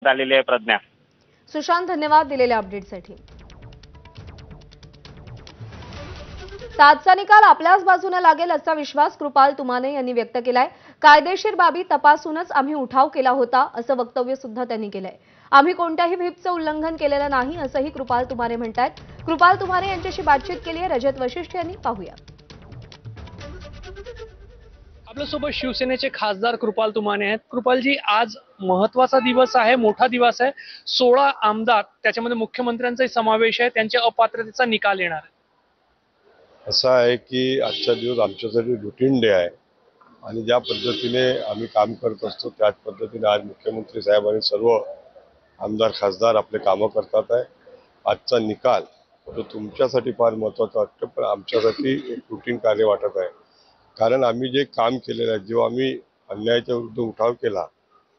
आलेली आहे प्रज्ञा. सुशांत, धन्यवाद दिलेल्या अपडेटसाठी। आजचा निकाल आपल्याच बाजूने लागेल असा विश्वास कृपाल तुमाने यांनी व्यक्त केलाय। कायदेशीर बाबी तपासूनच आम्ही उठाव केला होता असं वक्तव्य सुद्धा त्यांनी केलंय। आम्ही कोणत्याही व्हीपचं उल्लंघन केलेलं नाही असंही कृपाल तुमाने म्हणतायत। कृपाल तुमाने यांच्याशी बातचीत केली आहे रजत वशिष्ठ यांनी, पाहूया। आपल्यासोबत शिवसेनेचे खासदार कृपाल तुमाने आहेत। कृपालजी, आज महत्वाचा दिवस आहे, मोठा दिवस आहे। 16 आमदार, त्याच्यामध्ये मुख्यमंत्र्यांचाही समावेश आहे, त्यांच्या अपात्रतेचा निकाल येणार आहे। असं आहे की आजचा दिवस आमच्यासाठी रुटीन डे आहे आणि ज्या पद्धतीने आम्ही काम करत असतो त्याच पद्धतीने आज मुख्यमंत्री साहेब आणि सर्व आमदार खासदार आपले कामं करतात आहे। आजचा निकाल तो तुमच्यासाठी फार महत्त्वाचा वाटतो, पण आमच्यासाठी एक रुटीन कार्य वाटत आहे। कारण आम्ही जे काम केलेलं आहे, जेव्हा आम्ही अन्यायाच्या विरुद्ध उठाव केला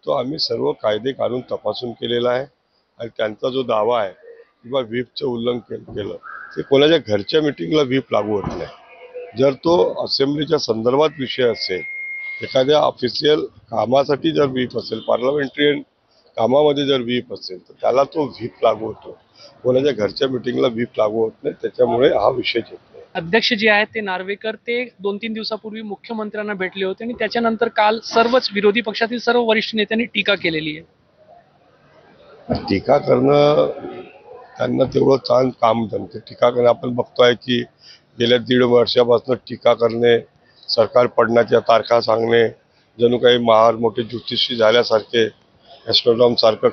तो आम्ही सर्व कायदे कानून तपासून केलेला आहे आणि त्यांचा जो दावा आहे किंवा व्हीपचं उल्लंघन केलं ते कोणाच्या घरच्या मीटिंगला व्हीप लागू होत नाही। जर तो असेंब्लीच्या संदर्भात विषय असेल, एखाद्या ऑफिशियल कामासाठी जर व्हीप असेल, पार्लमेंटरी कामामध्ये जर व्हीप असेल तर त्याला तो व्हीप लागू होतो, कोणाच्या घरच्या मीटिंगला व्हीप लागू होत नाही। त्याच्यामुळे हा विषय येत नाही। अध्यक्ष जे आहेत ते नार्वेकर, ते 2-3 दिवसापूर्वी मुख्यमंत्र्यांना भेटले होते आणि त्याच्यानंतर काल सर्वच विरोधी पक्षातील सर्व वरिष्ठ नेत्यांनी टीका केलेली आहे। टीका करणं त्यांना तेवढं छान काम जमते। टीका करणं आपण बघतोय की गेल्या 1.5 वर्षापासून टीका करणे, सरकार पडण्याच्या तारखा सांगणे, जणू काही महार मोठे ज्योतिषी झाल्यासारखे, ॲस्ट्रोनॉम सारखं